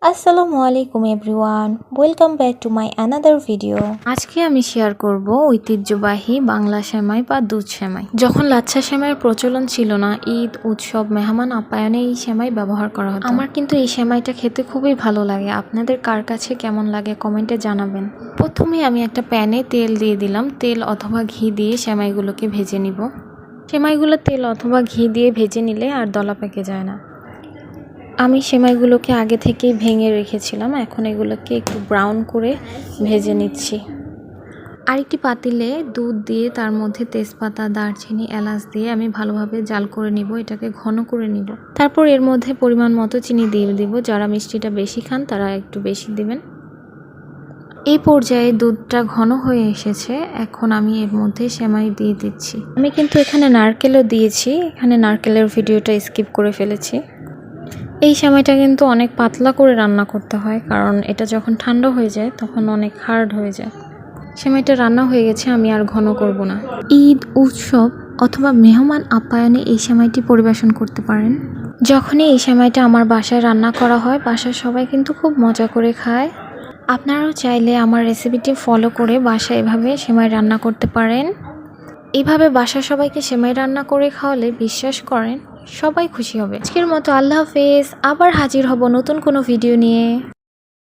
আসসালামু আলাইকুম everyone, welcome back to my another video. আজকে আমি শেয়ার করব ঐতিহ্যবাহী বাংলা সেমাই বা দুধ সেমাই। যখন লাচ্ছা সেমাইয়ের প্রচলন ছিল না, ঈদ, উৎসব, মেহমান আপ্যায়নে এই সেমাই ব্যবহার করা হতো। আমার কিন্তু এই সেমাইটা খেতে খুবই ভালো লাগে। আপনাদের কার কাছে কেমন লাগে কমেন্টে জানাবেন। প্রথমে আমি একটা প্যানে তেল দিয়ে দিলাম। তেল অথবা ঘি দিয়ে সেমাইগুলোকে ভেজে নিব। সেমাইগুলো তেল অথবা ঘি দিয়ে ভেজে নিলে আর দলা পেকে যায় না। আমি সেমাইগুলোকে আগে থেকেই ভেঙে রেখেছিলাম, এখন এগুলোকে একটু ব্রাউন করে ভেজে নিচ্ছি। আরেকটি পাতিলে দুধ দিয়ে তার মধ্যে তেজপাতা, দারচিনি, এলাচ দিয়ে আমি ভালোভাবে জাল করে নিব, এটাকে ঘন করে নিব। তারপর এর মধ্যে পরিমাণ মতো চিনি দিয়ে দিব। যারা মিষ্টিটা বেশি খান তারা একটু বেশি দিবেন। এই পর্যায়ে দুধটা ঘন হয়ে এসেছে, এখন আমি এর মধ্যে সেমাই দিয়ে দিচ্ছি। আমি কিন্তু এখানে নারকেলও দিয়েছি, এখানে নারকেলের ভিডিওটা স্কিপ করে ফেলেছি। এই সেমাইটা কিন্তু অনেক পাতলা করে রান্না করতে হয়, কারণ এটা যখন ঠান্ডা হয়ে যায় তখন অনেক হার্ড হয়ে যায়। সেমাইটা রান্না হয়ে গেছে, আমি আর ঘন করব না। ঈদ, উৎসব অথবা মেহমান আপ্যায়নে এই সেমাইটি পরিবেশন করতে পারেন। যখনই এই সেমাইটা আমার বাসায় রান্না করা হয়, বাসার সবাই কিন্তু খুব মজা করে খায়। আপনারাও চাইলে আমার রেসিপিটি ফলো করে বাসায় এভাবে সেমাই রান্না করতে পারেন। এইভাবে বাসার সবাইকে সেমাই রান্না করে খাওয়ালে বিশ্বাস করেন সবাই খুশি হবে। আজকের মতো আল্লাহ হাফেজ, আবার হাজির হব নতুন কোনো ভিডিও নিয়ে।